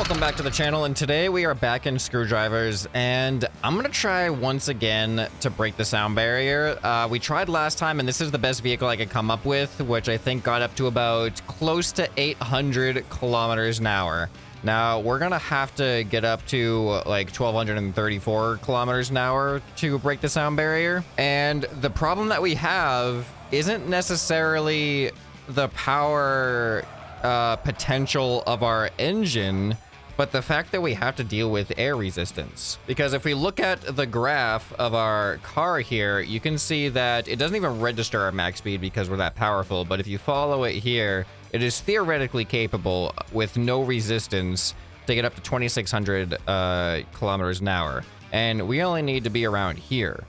Welcome back to the channel, and today we are back in screwdrivers, and I'm gonna try once again to break the sound barrier. We tried last time, and this is the best vehicle I could come up with, which I think got up to about close to 800 kilometers an hour. Now, we're gonna have to get up to like 1,234 kilometers an hour to break the sound barrier. And the problem that we have isn't necessarily the power potential of our engine, but the fact that we have to deal with air resistance. Because if we look at the graph of our car here, you can see that it doesn't even register our max speed because we're that powerful. But if you follow it here, it is theoretically capable with no resistance to get up to 2,600 kilometers an hour. And we only need to be around here.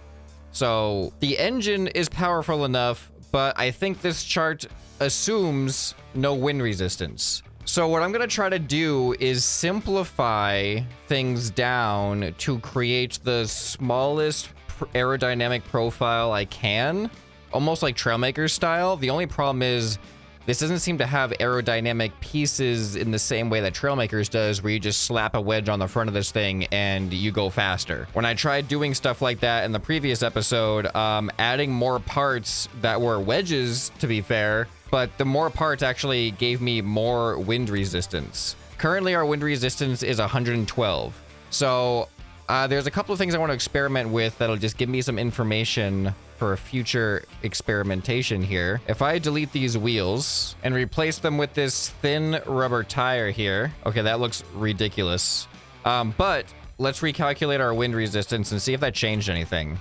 So the engine is powerful enough, but I think this chart assumes no wind resistance. So what I'm gonna try to do is simplify things down to create the smallest aerodynamic profile I can, almost like Trailmaker style. The only problem is this doesn't seem to have aerodynamic pieces in the same way that Trailmakers does, where you just slap a wedge on the front of this thing and you go faster. When I tried doing stuff like that in the previous episode, adding more parts that were wedges, to be fair, but the more parts actually gave me more wind resistance. Currently, our wind resistance is 112. So there's a couple of things I want to experiment with that'll just give me some information for future experimentation here. If I delete these wheels and replace them with this thin rubber tire here, okay, that looks ridiculous. But let's recalculate our wind resistance and see if that changed anything.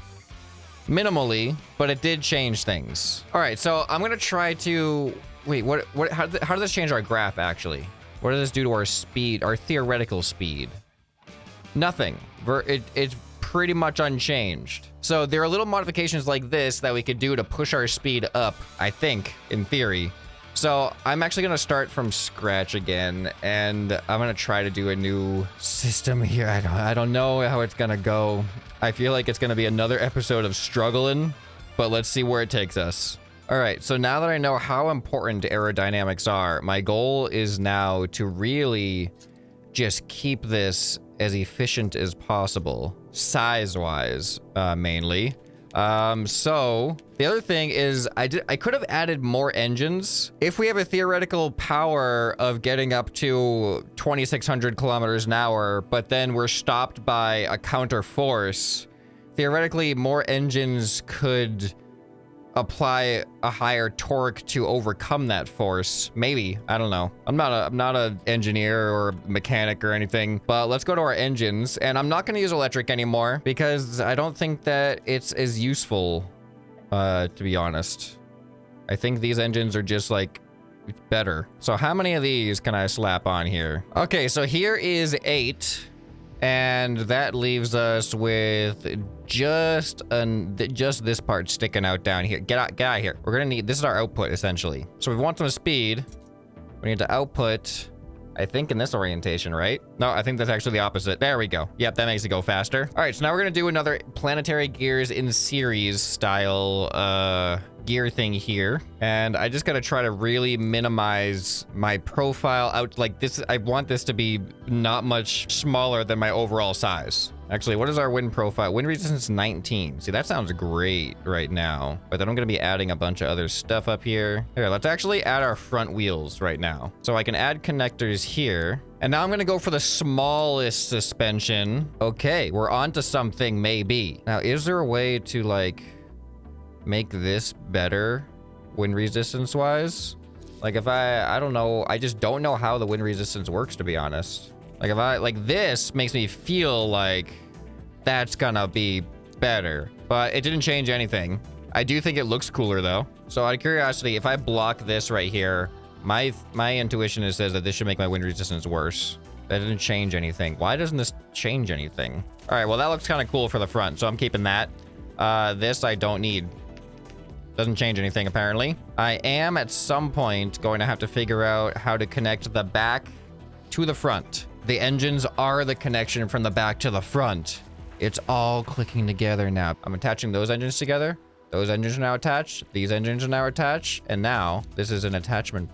Minimally, but it did change things. All right, so I'm gonna try to wait. How does this change our graph actually? What does this do to our speed, our theoretical speed? Nothing. It's pretty much unchanged. So there are little modifications like this that we could do to push our speed up, I think, in theory. So I'm actually gonna start from scratch again, and I'm gonna try to do a new system here. I don't know how it's gonna go. I feel like it's gonna be another episode of struggling, but let's see where it takes us. All right, so now that I know how important aerodynamics are, my goal is now to really just keep this as efficient as possible, size-wise, mainly. So the other thing is I could have added more engines. If we have a theoretical power of getting up to 2,600 kilometers an hour, but then we're stopped by a counter force, theoretically more engines could apply a higher torque to overcome that force. Maybe, I don't know. I'm not an engineer or mechanic or anything, but let's go to our engines. And I'm not going to use electric anymore because I don't think that it's as useful, to be honest. I think these engines are just like better. So how many of these can I slap on here? Okay, so here is 8. And that leaves us with just this part sticking out down here. Get out here. We're gonna need, this is our output essentially. So we want some speed. We need to output, I think, in this orientation, right? No, I think that's actually the opposite. There we go. Yep, that makes it go faster. All right, so now we're gonna do another planetary gears in series style gear thing here. And I just gotta try to really minimize my profile out like this. I want this to be not much smaller than my overall size. Actually, what is our wind profile? Wind resistance 19. See, that sounds great right now, but then I'm gonna be adding a bunch of other stuff up here. Here, let's actually add our front wheels right now. So I can add connectors here. And now I'm gonna go for the smallest suspension. Okay, we're on to something maybe. Now, is there a way to like make this better wind resistance wise? Like if I don't know, I just don't know how the wind resistance works, to be honest. Like if I, like this makes me feel like that's gonna be better, but it didn't change anything. I do think it looks cooler though. So out of curiosity, if I block this right here, my intuition says that this should make my wind resistance worse. That didn't change anything. Why doesn't this change anything? All right, well that looks kind of cool for the front, so I'm keeping that. This I don't need. Doesn't change anything, apparently. I am, at some point, going to have to figure out how to connect the back to the front. The engines are the connection from the back to the front. It's all clicking together now. I'm attaching those engines together. Those engines are now attached. These engines are now attached. And now, this is an attachment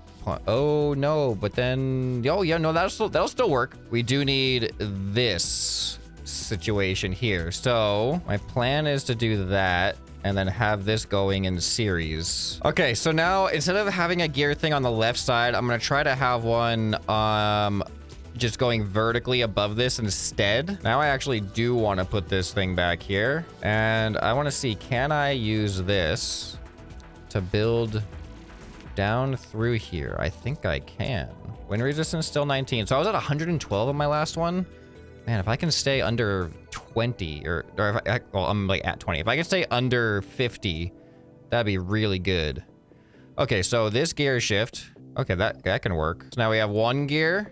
Oh no, but then, oh yeah, no, that'll still work. We do need this situation here. So my plan is to do that and then have this going in series. Okay, so now instead of having a gear thing on the left side, I'm gonna try to have one just going vertically above this instead. Now I actually do want to put this thing back here, and I want to see, can I use this to build down through here? I think I can. Wind resistance still 19. So I was at 112 on my last one. Man, if I can stay under 20, or if well, I'm like at 20. If I can stay under 50, that'd be really good. Okay, so this gear shift. Okay, that can work. So now we have one gear.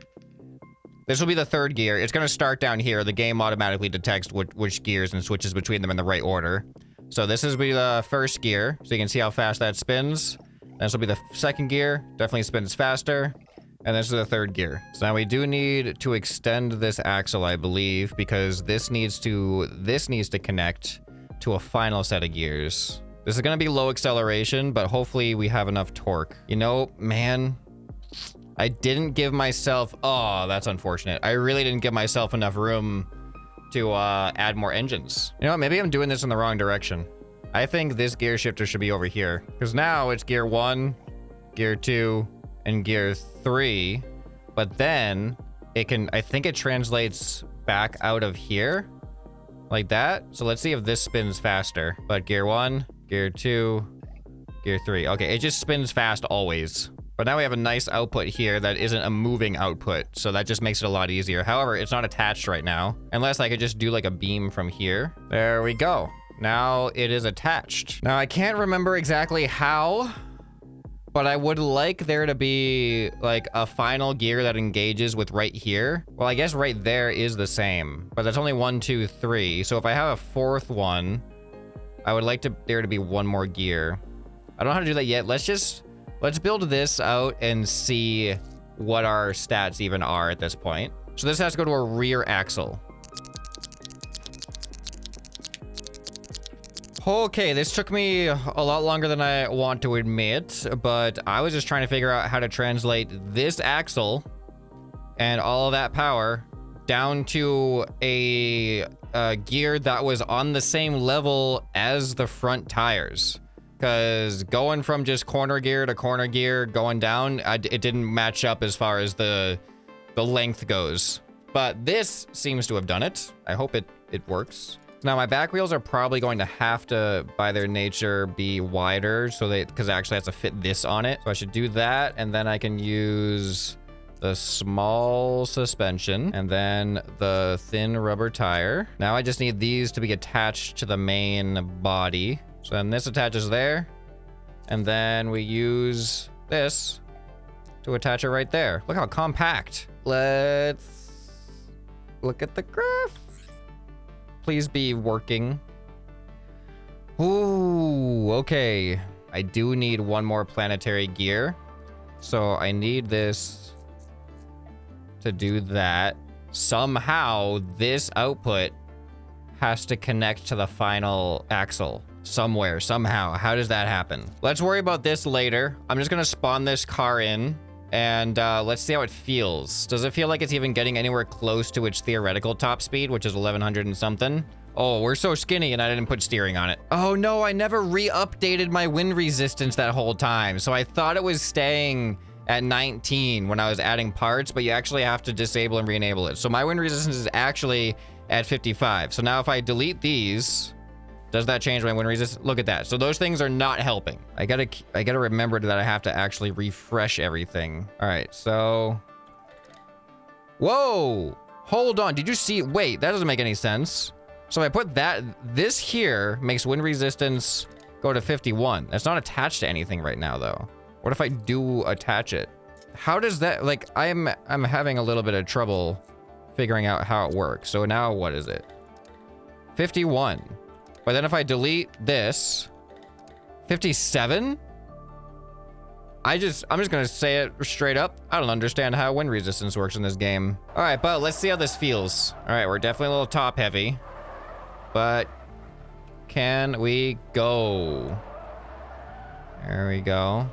This will be the third gear. It's going to start down here. The game automatically detects which gears and switches between them in the right order. So this is the first gear. So you can see how fast that spins. This will be the second gear. Definitely spins faster. And this is the third gear. So now we do need to extend this axle, I believe, because this needs to connect to a final set of gears. This is going to be low acceleration, but hopefully we have enough torque. You know, man, I didn't give myself... Oh, that's unfortunate. I really didn't give myself enough room to add more engines. You know what? Maybe I'm doing this in the wrong direction. I think this gear shifter should be over here, because now it's gear 1, gear 2, and gear 3, but then it can, I think it translates back out of here like that. So let's see if this spins faster. But gear 1, gear 2, gear 3. Okay, it just spins fast always. But now we have a nice output here that isn't a moving output, so that just makes it a lot easier. However, it's not attached right now, unless I could just do like a beam from here. There we go. Now it is attached. Now I can't remember exactly how, but I would like there to be like a final gear that engages with right here. Well, I guess right there is the same, but that's only 1, 2, 3. So if I have a fourth one, I would like there to be one more gear. I don't know how to do that yet. Let's build this out and see what our stats even are at this point. So this has to go to a rear axle. Okay, this took me a lot longer than I want to admit, but I was just trying to figure out how to translate this axle and all of that power down to a gear that was on the same level as the front tires. Because going from just corner gear to corner gear going down, it didn't match up as far as the length goes. But this seems to have done it. I hope it works. Now my back wheels are probably going to have to, by their nature, be wider, so because it actually has to fit this on it. So I should do that, and then I can use the small suspension and then the thin rubber tire. Now I just need these to be attached to the main body. So then this attaches there, and then we use this to attach it right there. Look how compact. Let's look at the graph. Please be working. Ooh, okay. I do need one more planetary gear. So I need this to do that. Somehow this output has to connect to the final axle. Somewhere, somehow. How does that happen? Let's worry about this later. I'm just gonna spawn this car in, and let's see how it feels. Does it feel like it's even getting anywhere close to its theoretical top speed, which is 1100 and something? Oh, we're so skinny and I didn't put steering on it. Oh no, I never re-updated my wind resistance that whole time. So I thought it was staying at 19 when I was adding parts, but you actually have to disable and re-enable it. So my wind resistance is actually at 55. So now if I delete these, does that change my wind resistance? Look at that. So those things are not helping. I gotta remember that I have to actually refresh everything. All right, so. Whoa, hold on. Did you see? Wait, that doesn't make any sense. So I put this here makes wind resistance go to 51. That's not attached to anything right now though. What if I do attach it? How does that, like, I'm having a little bit of trouble figuring out how it works. So now what is it? 51. But then if I delete this, 57? I'm just gonna say it straight up. I don't understand how wind resistance works in this game. All right, but let's see how this feels. All right, we're definitely a little top heavy, but can we go? There we go.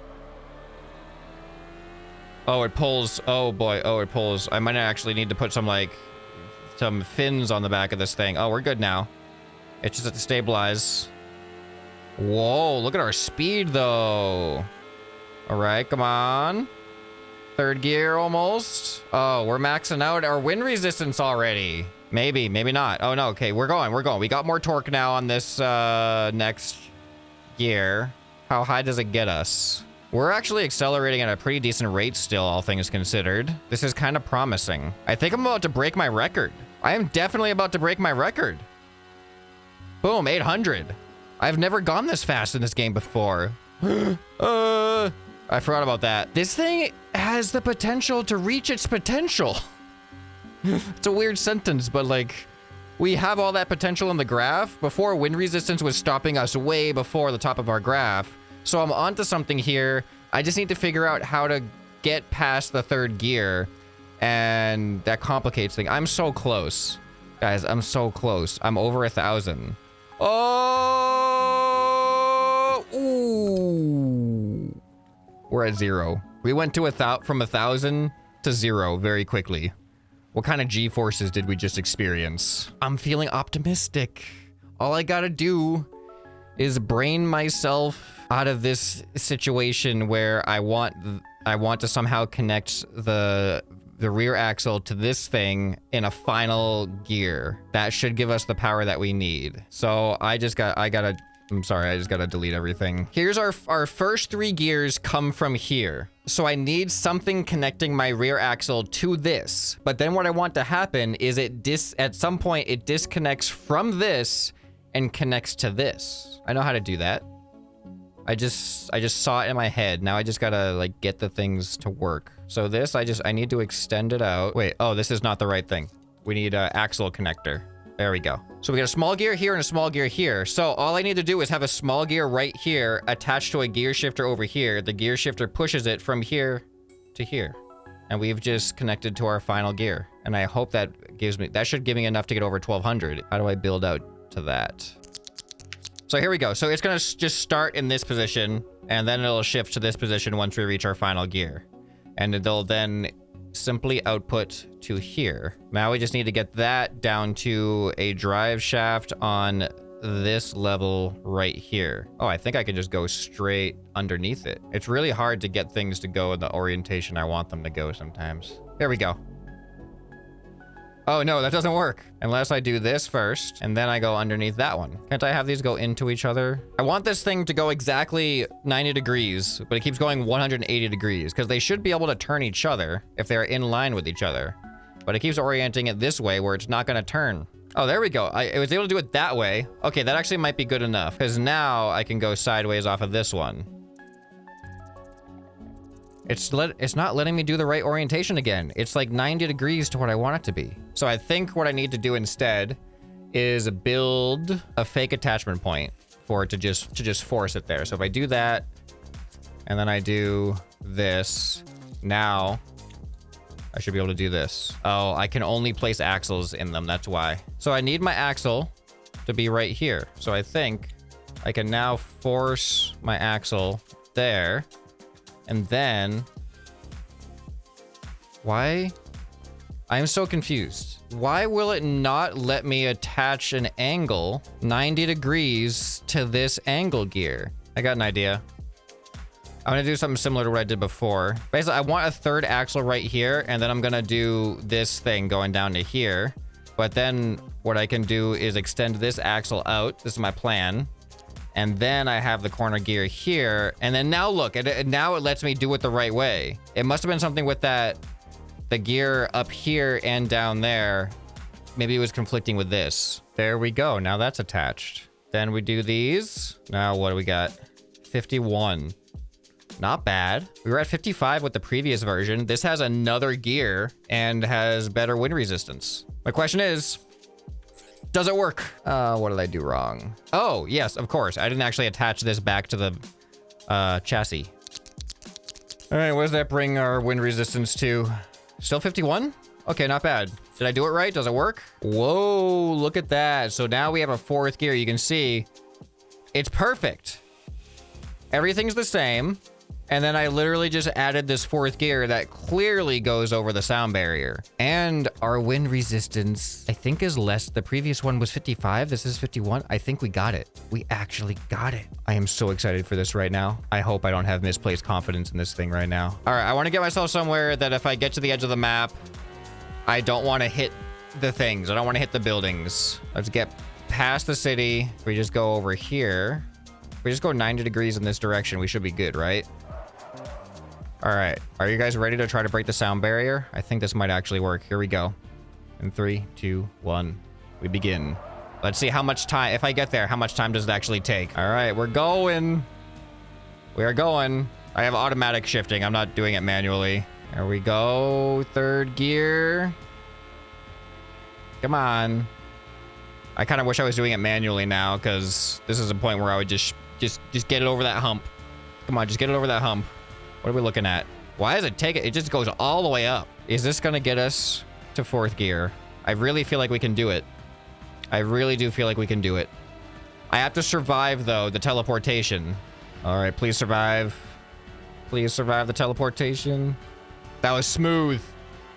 Oh, it pulls. Oh boy. Oh, it pulls. I might actually need to put some like some fins on the back of this thing. Oh, we're good now. It's just to stabilize. Whoa, look at our speed though. All right, come on. Third gear almost. Oh, we're maxing out our wind resistance already. Maybe, maybe not. Oh no, okay, we're going. We got more torque now on this next gear. How high does it get us? We're actually accelerating at a pretty decent rate still, all things considered. This is kind of promising. I think I'm about to break my record. I am definitely about to break my record. Boom, 800. I've never gone this fast in this game before. I forgot about that. This thing has the potential to reach its potential. It's a weird sentence, but like, we have all that potential in the graph. Before, wind resistance was stopping us way before the top of our graph. So I'm onto something here. I just need to figure out how to get past the third gear, and that complicates things. I'm so close. Guys, I'm so close. I'm over 1,000. Oh! Ooh! We're at 0. We went to from 1,000 to 0 very quickly. What kind of G-forces did we just experience? I'm feeling optimistic. All I gotta do is brain myself out of this situation where I want to somehow connect the rear axle to this thing in a final gear. That should give us the power that we need. So I'm sorry, I just gotta delete everything. Here's our first 3 gears come from here. So I need something connecting my rear axle to this. But then what I want to happen is at some point it disconnects from this and connects to this. I know how to do that. I just saw it in my head. Now I just gotta like get the things to work. So this, I need to extend it out. Wait, oh, this is not the right thing. We need an axle connector. There we go. So we got a small gear here and a small gear here. So all I need to do is have a small gear right here attached to a gear shifter over here. The gear shifter pushes it from here to here. And we've just connected to our final gear. And I hope that should give me enough to get over 1,200. How do I build out to that? So here we go. So it's gonna just start in this position, and then it'll shift to this position once we reach our final gear. And it'll then simply output to here. Now we just need to get that down to a drive shaft on this level right here. Oh, I think I can just go straight underneath it. It's really hard to get things to go in the orientation I want them to go sometimes. There we go. Oh no, that doesn't work. Unless I do this first, and then I go underneath that one. Can't I have these go into each other? I want this thing to go exactly 90 degrees, but it keeps going 180 degrees, because they should be able to turn each other if they're in line with each other. But it keeps orienting it this way where it's not gonna turn. Oh, there we go. I was able to do it that way. Okay, that actually might be good enough, because now I can go sideways off of this one. It's not letting me do the right orientation again. It's like 90 degrees to what I want it to be. So I think what I need to do instead is build a fake attachment point for it to just force it there. So if I do that, and then I do this, now I should be able to do this. Oh, I can only place axles in them, that's why. So I need my axle to be right here. So I think I can now force my axle there. And then, why? I'm so confused. Why will it not let me attach an angle 90 degrees to this angle gear? I got an idea. I'm gonna do something similar to what I did before. Basically, I want a third axle right here, and then I'm gonna do this thing going down to here. But then what I can do is extend this axle out. This is my plan. And then I have the corner gear here. And then now look, now it lets me do it the right way. It must have been something with the gear up here and down there. Maybe it was conflicting with this. There we go. Now that's attached. Then we do these. Now what do we got? 51. Not bad. We were at 55 with the previous version. This has another gear and has better wind resistance. My question is, does it work? What did I do wrong? Oh, yes, of course. I didn't actually attach this back to the chassis. All right, what does that bring our wind resistance to? Still 51? Okay, not bad. Did I do it right? Does it work? Whoa, look at that. So now we have a 4th gear. You can see it's perfect. Everything's the same. And then I literally just added this fourth gear that clearly goes over the sound barrier. And our wind resistance, I think, is less. The previous one was 55. This is 51. I think we got it. We actually got it. I am so excited for this right now. I hope I don't have misplaced confidence in this thing right now. All right, I want to get myself somewhere that if I get to the edge of the map, I don't want to hit the things. I don't want to hit the buildings. Let's get past the city. If we just go over here. If we just go 90 degrees in this direction, we should be good, right? All right, are you guys ready to try to break the sound barrier? I think this might actually work. Here we go. In 3, 2, 1, we begin. Let's see how much time, if I get there, how much time does it actually take? All right, we're going. We are going. I have automatic shifting. I'm not doing it manually. There we go. Third gear. Come on. I kind of wish I was doing it manually now, because this is a point where I would just get it over that hump. Come on, just get it over that hump. What are we looking at? Why does it take it? It just goes all the way up. Is this going to get us to fourth gear? I really feel like we can do it. I really do feel like we can do it. I have to survive, though, the teleportation. All right, please survive. Please survive the teleportation. That was smooth.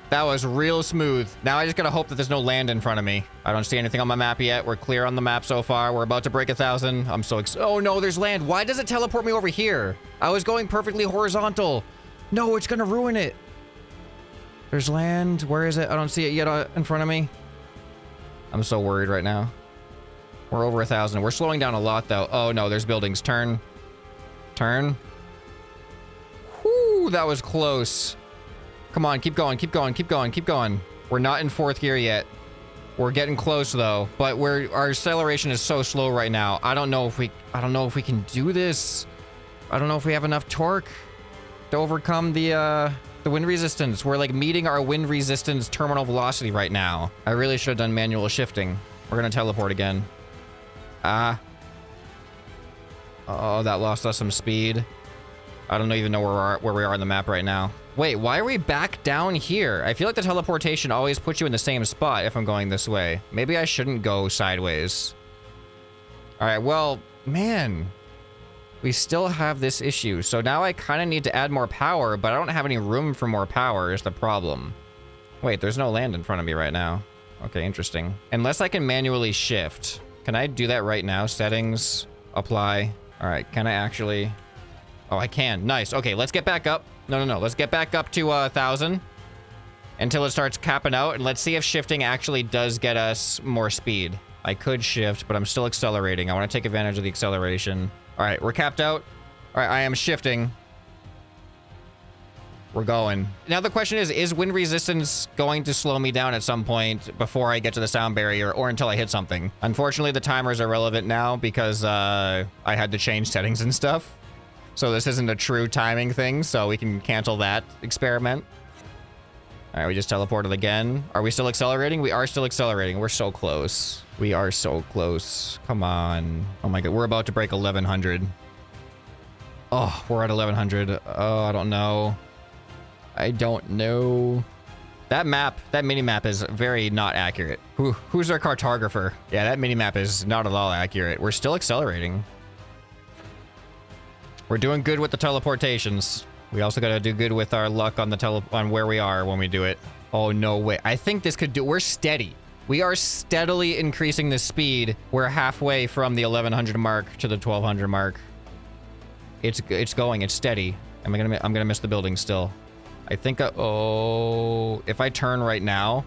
That was real smooth. Now I just got to hope that there's no land in front of me. I don't see anything on my map yet. We're clear on the map so far. We're about to break 1,000. I'm so excited. Oh, no, there's land. Why does it teleport me over here? I was going perfectly horizontal. No, it's going to ruin it. There's land. Where is it? I don't see it yet in front of me. I'm so worried right now. We're over 1,000. We're slowing down a lot, though. Oh, no, there's buildings. Turn. Turn. Whoo, that was close. Come on, keep going, keep going, keep going, keep going. We're not in fourth gear yet. We're getting close though, but our acceleration is so slow right now. I don't know if we can do this. I don't know if we have enough torque to overcome the wind resistance. We're like meeting our wind resistance terminal velocity right now. I really should have done manual shifting. We're gonna teleport again. Oh, that lost us some speed. I don't even know where we are on the map right now. Wait, why are we back down here? I feel like the teleportation always puts you in the same spot if I'm going this way. Maybe I shouldn't go sideways. All right, well, man, we still have this issue. So now I kind of need to add more power, but I don't have any room for more power is the problem. Wait, there's no land in front of me right now. Okay, interesting. Unless I can manually shift. Can I do that right now? Settings, apply. All right, can I actually... Oh, I can. Nice. Okay, let's get back up. No. Let's get back up to 1,000 until it starts capping out. And let's see if shifting actually does get us more speed. I could shift, but I'm still accelerating. I want to take advantage of the acceleration. All right, we're capped out. All right, I am shifting. We're going. Now the question is wind resistance going to slow me down at some point before I get to the sound barrier or until I hit something? Unfortunately, the timers are relevant now because I had to change settings and stuff. So this isn't a true timing thing, so we can cancel that experiment. All right, we just teleported again. Are we still accelerating? We are still accelerating. We're so close. We are so close. Come on. Oh my God, we're about to break 1,100. Oh, we're at 1,100. Oh, I don't know. I don't know. That map, that mini-map is very not accurate. Who's our cartographer? Yeah, that mini-map is not at all accurate. We're still accelerating. We're doing good with the teleportations. We also got to do good with our luck on on where we are when we do it. Oh, no way. I think this could do... We're steady. We are steadily increasing the speed. We're halfway from the 1,100 mark to the 1,200 mark. It's going. It's steady. I'm gonna miss the building still. I think... oh... If I turn right now,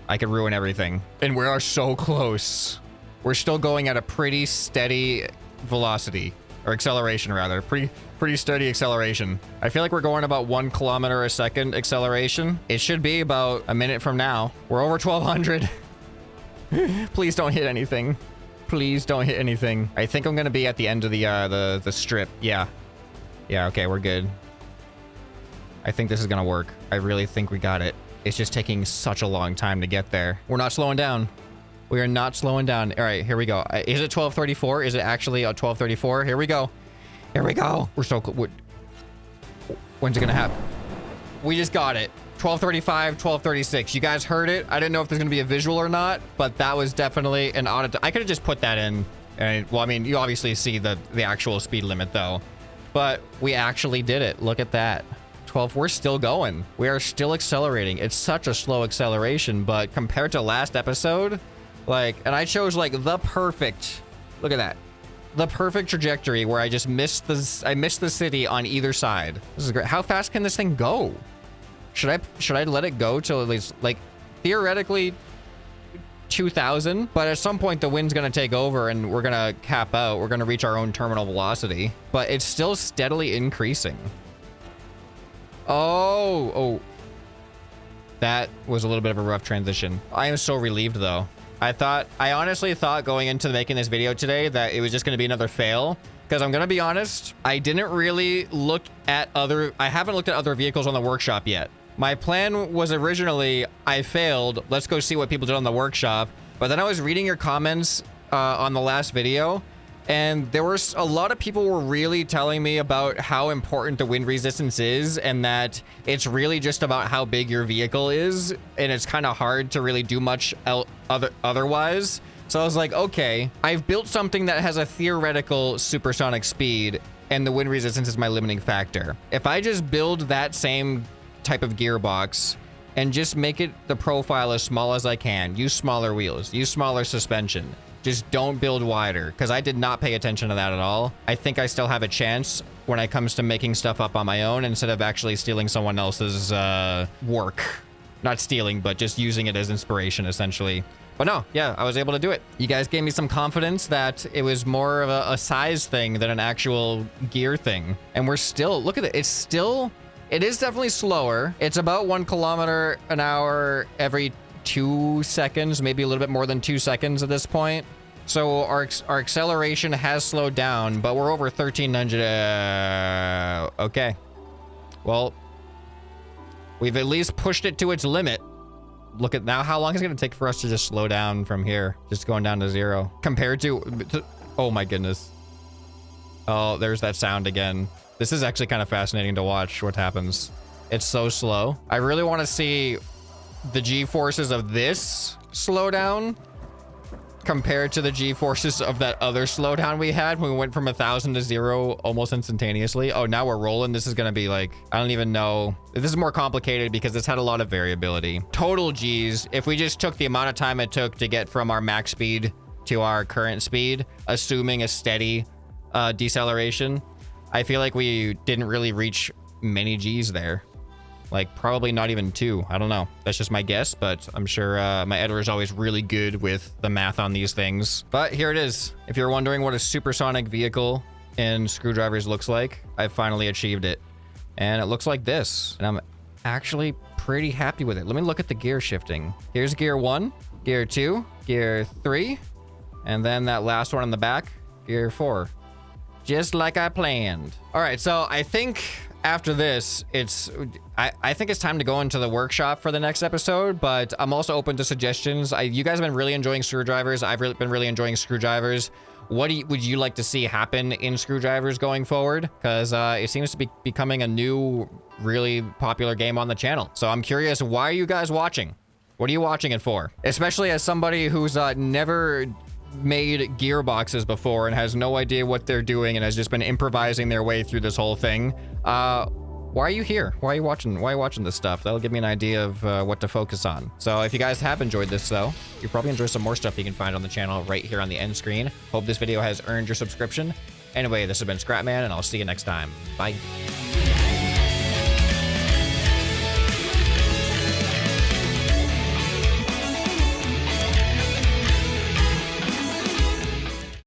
I could ruin everything. And we are so close. We're still going at a pretty steady velocity. Or acceleration, rather. Pretty steady acceleration. I feel like we're going about 1 kilometer a second acceleration. It should be about a minute from now. We're over 1,200. Please don't hit anything. Please don't hit anything. I think I'm gonna be at the end of the strip. Yeah. Yeah, okay, we're good. I think this is gonna work. I really think we got it. It's just taking such a long time to get there. We're not slowing down. We are not slowing down. All right, here we go. Is it 1234? Is it actually a 1234? Here we go. Here we go. We're so close. When's it gonna happen? We just got it. 1235, 1236. You guys heard it. I didn't know if there's gonna be a visual or not, but that was definitely an audit. I could have just put that in. And well, I mean, you obviously see the actual speed limit though. but we actually did it. Look at that. 12, we're still going. We are still accelerating. It's such a slow acceleration, but compared to last episode, like, and I chose like the perfect, look at that. The perfect trajectory where I just missed the city on either side. This is great. How fast can this thing go? Should I let it go till at least, like, theoretically 2,000, but at some point the wind's gonna take over and we're gonna cap out. We're gonna reach our own terminal velocity, but it's still steadily increasing. Oh, that was a little bit of a rough transition. I am so relieved though. I honestly thought going into making this video today that it was just gonna be another fail, because I'm gonna be honest, I didn't really look at I haven't looked at other vehicles on the workshop yet. My plan was originally, I failed, let's go see what people did on the workshop. But then I was reading your comments on the last video, and there were a lot of people were really telling me about how important the wind resistance is, and that it's really just about how big your vehicle is, and it's kind of hard to really do much otherwise. So I was like, okay, I've built something that has a theoretical supersonic speed, and the wind resistance is my limiting factor. If I just build that same type of gearbox and just make it the profile as small as I can, use smaller wheels, use smaller suspension, just don't build wider, because I did not pay attention to that at all. I think I still have a chance when it comes to making stuff up on my own instead of actually stealing someone else's work. Not stealing, but just using it as inspiration, essentially. But no, yeah, I was able to do it. You guys gave me some confidence that it was more of a size thing than an actual gear thing. And we're still, look at it, it is definitely slower. It's about 1 kilometer an hour every 2 seconds, maybe a little bit more than 2 seconds at this point. So our acceleration has slowed down, but we're over 1,300. Okay. Well, we've at least pushed it to its limit. Look at now, how long is it going to take for us to just slow down from here? Just going down to 0 compared to, oh my goodness. Oh, there's that sound again. This is actually kind of fascinating to watch what happens. It's so slow. I really want to see the G-forces of this slowdown compared to the G-forces of that other slowdown we had when we went from 1,000 to 0 almost instantaneously. Oh, now we're rolling. This is going to be like, I don't even know. This is more complicated because it's had a lot of variability. Total G's, if we just took the amount of time it took to get from our max speed to our current speed, assuming a steady deceleration, I feel like we didn't really reach many G's there. Like probably not even 2. I don't know. That's just my guess, but I'm sure my editor is always really good with the math on these things. But here it is. If you're wondering what a supersonic vehicle in Screwdrivers looks like, I finally achieved it. And it looks like this. And I'm actually pretty happy with it. Let me look at the gear shifting. Here's gear 1, gear 2, gear 3, and then that last one on the back, gear 4. Just like I planned. All right, so I think after this, I think it's time to go into the workshop for the next episode, but I'm also open to suggestions. You guys have been really enjoying Screwdrivers. I've been really enjoying Screwdrivers. What would you like to see happen in Screwdrivers going forward? Because it seems to be becoming a new, really popular game on the channel. So I'm curious, why are you guys watching? What are you watching it for? Especially as somebody who's never made gearboxes before and has no idea what they're doing and has just been improvising their way through this whole thing. Why are you here? Why are you watching this stuff? That'll give me an idea of what to focus on. So if you guys have enjoyed this though, you'll probably enjoy some more stuff you can find on the channel right here on the end screen. Hope this video has earned your subscription. Anyway, this has been ScrapMan, and I'll see you next time. Bye.